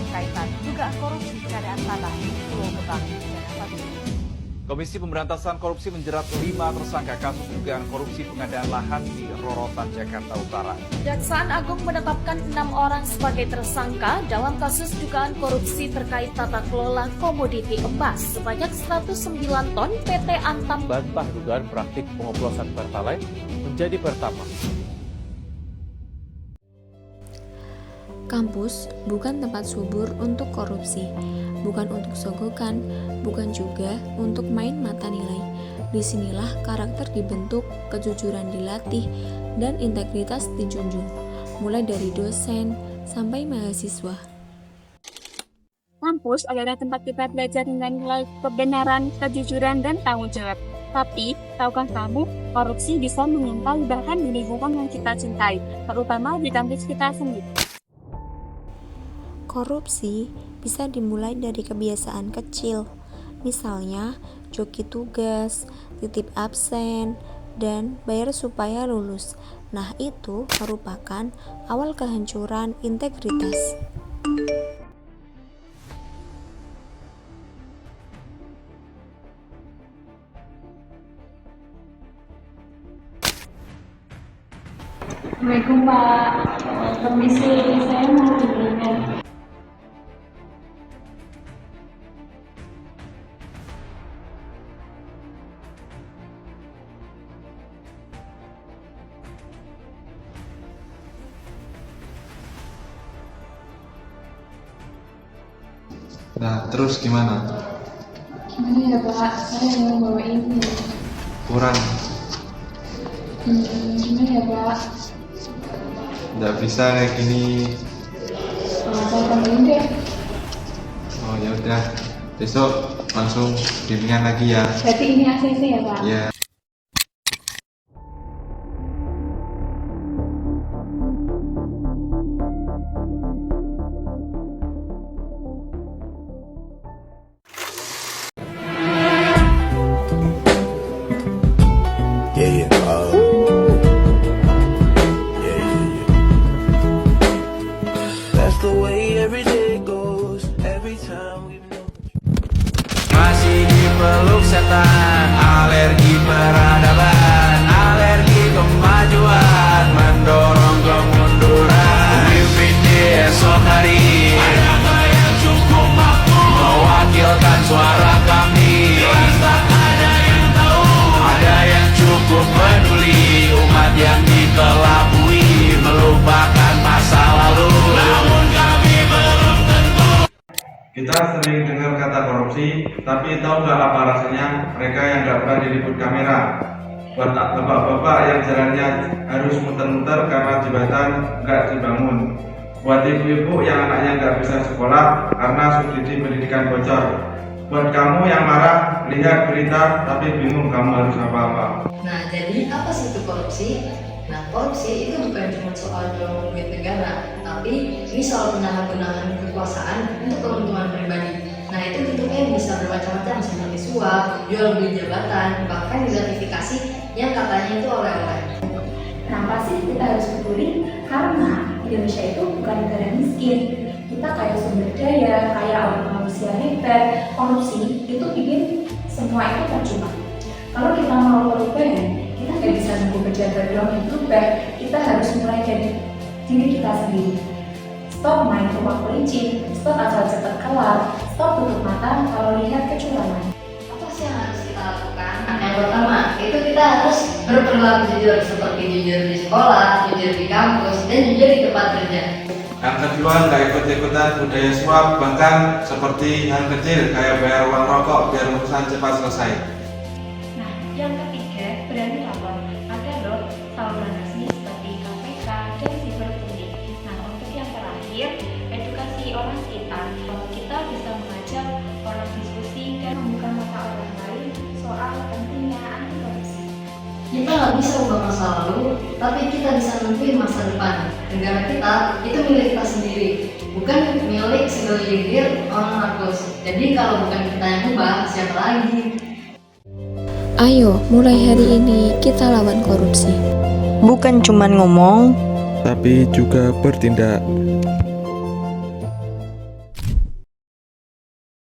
dalam kaitan dugaan korupsi pengadaan tanah di Pulau Gebang, Jakarta. Komisi Pemberantasan Korupsi menjerat 5 tersangka kasus dugaan korupsi pengadaan lahan di Rorotan, Jakarta Utara. Kejaksaan Agung menetapkan 6 orang sebagai tersangka dalam kasus dugaan korupsi terkait tata kelola komoditi emas sebanyak 109 ton PT Antam. Bantah dugaan praktik pengoplosan Pertalite menjadi Pertamax. Kampus bukan tempat subur untuk korupsi, bukan untuk sogokan, bukan juga untuk main mata nilai. Disinilah karakter dibentuk, kejujuran dilatih, dan integritas dijunjung, mulai dari dosen sampai mahasiswa. Kampus adalah tempat kita belajar nilai-nilai kebenaran, kejujuran, dan tanggung jawab. Tapi, tahukah kamu, korupsi bisa mengintai bahkan di lingkungan yang kita cintai, terutama di kampus kita sendiri. Korupsi bisa dimulai dari kebiasaan kecil, misalnya joki tugas, titip absen, dan bayar supaya lulus. Nah, itu merupakan awal kehancuran integritas. Assalamualaikum Pak, permisi, saya mau bimbingan. Nah, terus gimana? Gimana ya Pak, saya mau bawa ini. Kurang. Gimana ya Pak? Nggak bisa kayak gini. Saya temenin deh. Oh ya udah, besok langsung bimbingan lagi ya. Berarti ini ACC ya Pak? Ya. Masih dipeluk setan, alergi peradaban, alergi kemajuan, mendorong kemunduran. Pemimpin di esok hari, adakah yang cukup mampu mewakilkan suara kami? Jelas tak ada yang tahu, ada yang cukup peduli, umat yang dikelabui melupakan masa lalu. Namun kami belum tentu. Kita sering dengar kata korupsi, tapi tahu nggak apa rasanya mereka yang nggak pernah diliput kamera? Buat bapak-bapak yang jalannya harus muter-muter karena jembatan nggak dibangun. Buat ibu-ibu yang anaknya nggak bisa sekolah karena subsidi pendidikan bocor. Buat kamu yang marah lihat berita tapi bingung kamu harus apa-apa. Nah, jadi apa sih itu korupsi? Nah, korupsi itu bukan cuma soal jual duit negara, tapi ini soal penyalahgunaan kekuasaan untuk keuntungan pribadi. Nah, itu bentuknya bisa bermacam-macam seperti suap, jual beli jabatan, bahkan gratifikasi yang katanya itu oleh-oleh. Kenapa sih kita harus peduli? Karena Indonesia itu bukan negara miskin. Kita kaya sumber daya, kaya orang manusia hebat. Korupsi itu bikin semua itu percuma. Kalau kita mau perubahan, kita nggak bisa nunggu pejabat doang yang berubah. Kita harus mulai dari diri kita sendiri. Stop main rumah licin, stop asal cepat kelar, stop tutup mata kalau lihat kecurangan. Apa sih yang harus kita lakukan? Nah, yang pertama, itu kita harus berperilaku jujur seperti jujur di sekolah, jujur di kampus, dan jujur di tempat kerja. Yang kedua, nggak ikut-ikutan budaya suap, bahkan seperti hal kecil kayak bayar uang rokok biar urusan cepat selesai. Nah, yang ketiga, berani lapor. Ada loh saluran resmi seperti KPK dan Cyberbullying. Nah, untuk yang terakhir, edukasi orang sekitar. Kalau kita bisa mengajak orang diskusi dan membuka mata orang lain soal pentingnya anti korupsi. Kita nggak bisa ubah masa lalu, tapi kita bisa nentuin masa depan. Negara kita itu milik kita sendiri, bukan milik segelintir orang rakus. Jadi kalau bukan kita yang ubah, siapa lagi? Ayo, mulai hari ini kita lawan korupsi. Bukan cuma ngomong, tapi juga bertindak.